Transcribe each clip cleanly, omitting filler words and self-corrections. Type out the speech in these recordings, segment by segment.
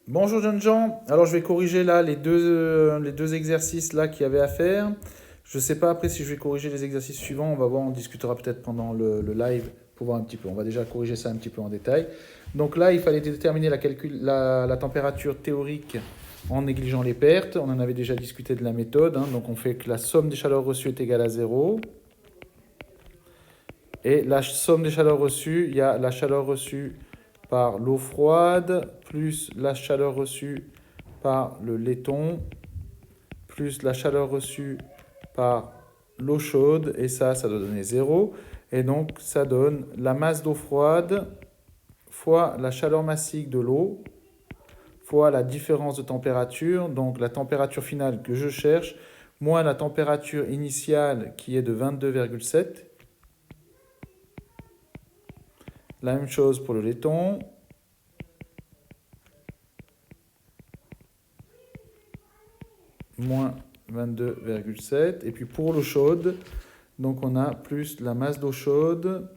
Bonjour jeunes gens, alors je vais corriger là les deux exercices là qu'il y avait à faire. Je ne sais pas après si je vais corriger les exercices suivants, on va voir, on discutera peut-être pendant le live pour voir un petit peu. On va déjà corriger ça un petit peu en détail. Donc là, il fallait déterminer la température théorique en négligeant les pertes. On en avait déjà discuté de la méthode, hein. Donc on fait que la somme des chaleurs reçues est égale à zéro. Et la somme des chaleurs reçues, il y a la chaleur reçue par l'eau froide, plus la chaleur reçue par le laiton, plus la chaleur reçue par l'eau chaude, et ça doit donner zéro. Et donc, ça donne la masse d'eau froide fois la chaleur massique de l'eau, fois la différence de température, donc la température finale que je cherche, moins la température initiale qui est de 22,7. La même chose pour le laiton. Moins 22,7. Et puis pour l'eau chaude, donc on a plus la masse d'eau chaude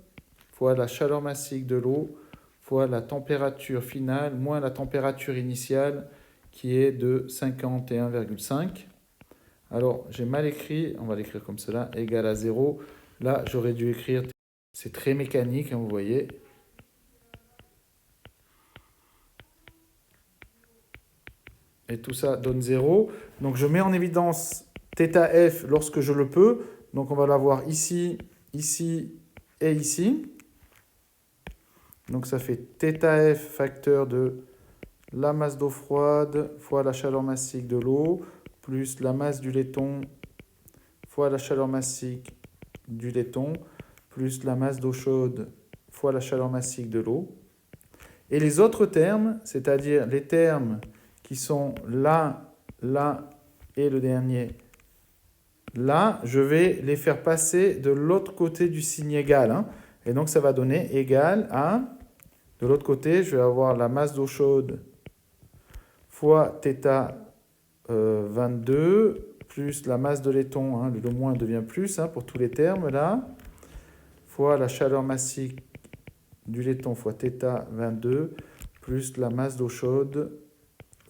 fois la chaleur massique de l'eau fois la température finale moins la température initiale qui est de 51,5. Alors j'ai mal écrit, on va l'écrire comme cela, égal à 0. Là j'aurais dû écrire, c'est très mécanique, hein, vous voyez. Et tout ça donne 0. Donc je mets en évidence θf lorsque je le peux. Donc on va l'avoir ici, ici et ici. Donc ça fait θf facteur de la masse d'eau froide fois la chaleur massique de l'eau, plus la masse du laiton fois la chaleur massique du laiton, plus la masse d'eau chaude fois la chaleur massique de l'eau. Et les autres termes, c'est-à-dire les termes qui sont là, là et le dernier là, je vais les faire passer de l'autre côté du signe égal, hein. Et donc ça va donner égal à, de l'autre côté, je vais avoir la masse d'eau chaude fois θ 22, plus la masse de laiton, hein, le moins devient plus, hein, pour tous les termes là, fois la chaleur massique du laiton fois θ 22, plus la masse d'eau chaude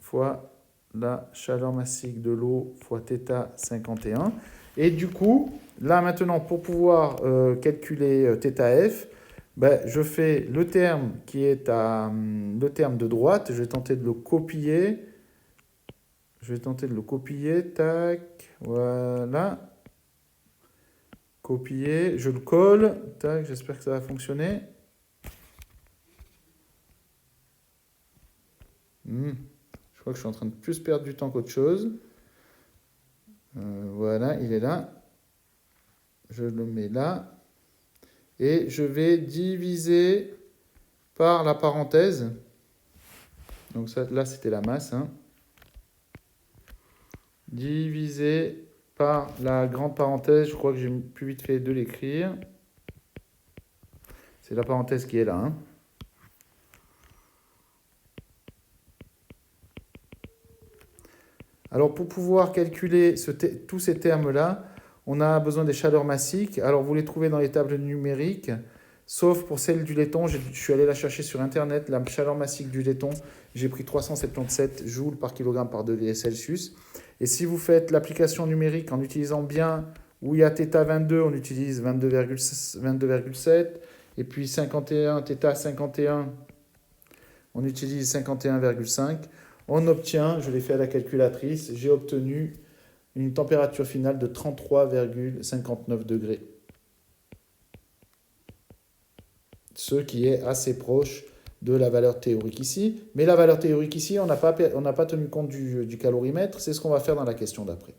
fois la chaleur massique de l'eau fois θ 51. Et du coup, là maintenant, pour pouvoir calculer θf, ben, je fais le terme qui est le terme de droite, je vais tenter de le copier. Tac, voilà. Copier, je le colle, tac, j'espère que ça va fonctionner. Je crois que je suis en train de plus perdre du temps qu'autre chose. Voilà, il est là. Je le mets là. Et je vais diviser par la parenthèse. Donc ça, là, c'était la masse, hein. Divisé par la grande parenthèse. Je crois que j'ai plus vite fait de l'écrire. C'est la parenthèse qui est là, hein. Alors pour pouvoir calculer tous ces termes-là, on a besoin des chaleurs massiques. Alors vous les trouvez dans les tables numériques, sauf pour celle du laiton. Je suis allé la chercher sur Internet. La chaleur massique du laiton, j'ai pris 377 joules par kilogramme par degré Celsius. Et si vous faites l'application numérique en utilisant bien, où il y a θ 22, on utilise 22,7. Et puis 51, θ 51, on utilise 51,5. On obtient, je l'ai fait à la calculatrice, j'ai obtenu une température finale de 33,59 degrés. Ce qui est assez proche de la valeur théorique ici. Mais la valeur théorique ici, on n'a pas tenu compte du calorimètre. C'est ce qu'on va faire dans la question d'après.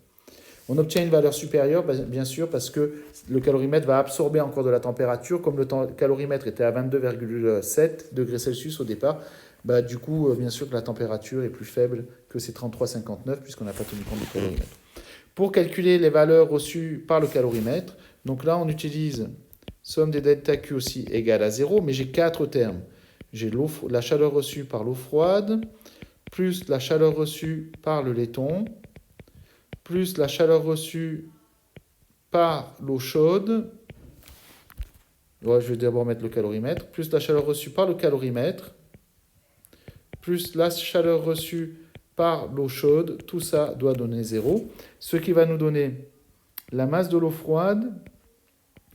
On obtient une valeur supérieure, bien sûr, parce que le calorimètre va absorber encore de la température. Comme le calorimètre était à 22,7 degrés Celsius au départ, bah, du coup, bien sûr que la température est plus faible que ces 33,59 puisqu'on n'a pas tenu compte du calorimètre. Pour calculer les valeurs reçues par le calorimètre, donc là, on utilise somme des delta Q aussi égale à 0, mais j'ai 4 termes. J'ai la chaleur reçue par l'eau froide, plus la chaleur reçue par le laiton, plus la chaleur reçue par l'eau chaude. Ouais, je vais d'abord mettre le calorimètre, plus la chaleur reçue par le calorimètre, plus la chaleur reçue par l'eau chaude, tout ça doit donner 0. Ce qui va nous donner la masse de l'eau froide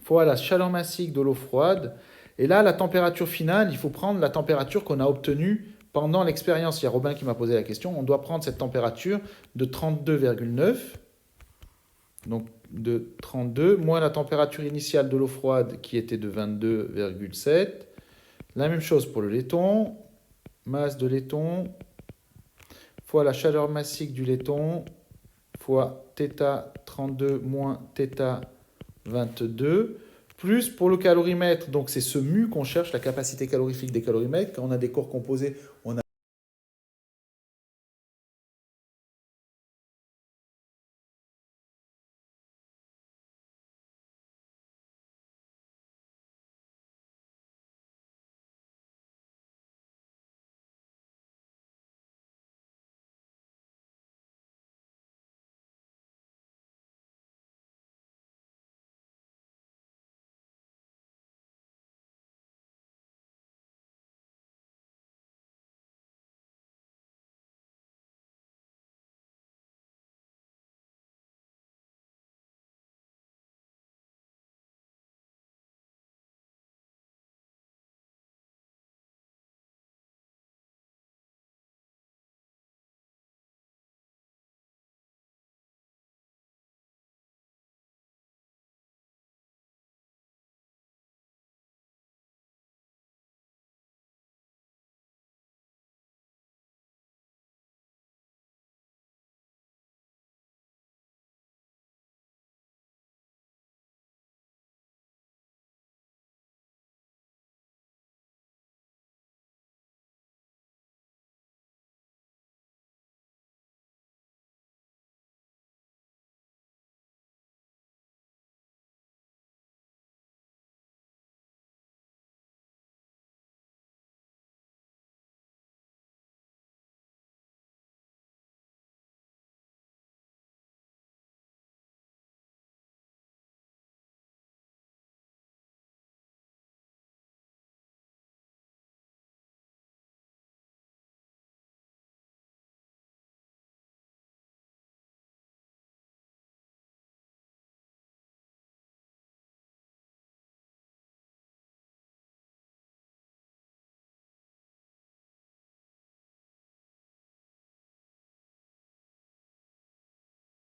fois la chaleur massique de l'eau froide. Et là, la température finale, il faut prendre la température qu'on a obtenue pendant l'expérience. Il y a Robin qui m'a posé la question. On doit prendre cette température de 32,9. Donc de 32, moins la température initiale de l'eau froide qui était de 22,7. La même chose pour le laiton. Masse de laiton fois la chaleur massique du laiton fois θ 32 moins θ 22, plus pour le calorimètre, donc c'est ce mu qu'on cherche, la capacité calorifique des calorimètres. Quand on a des corps composés, on a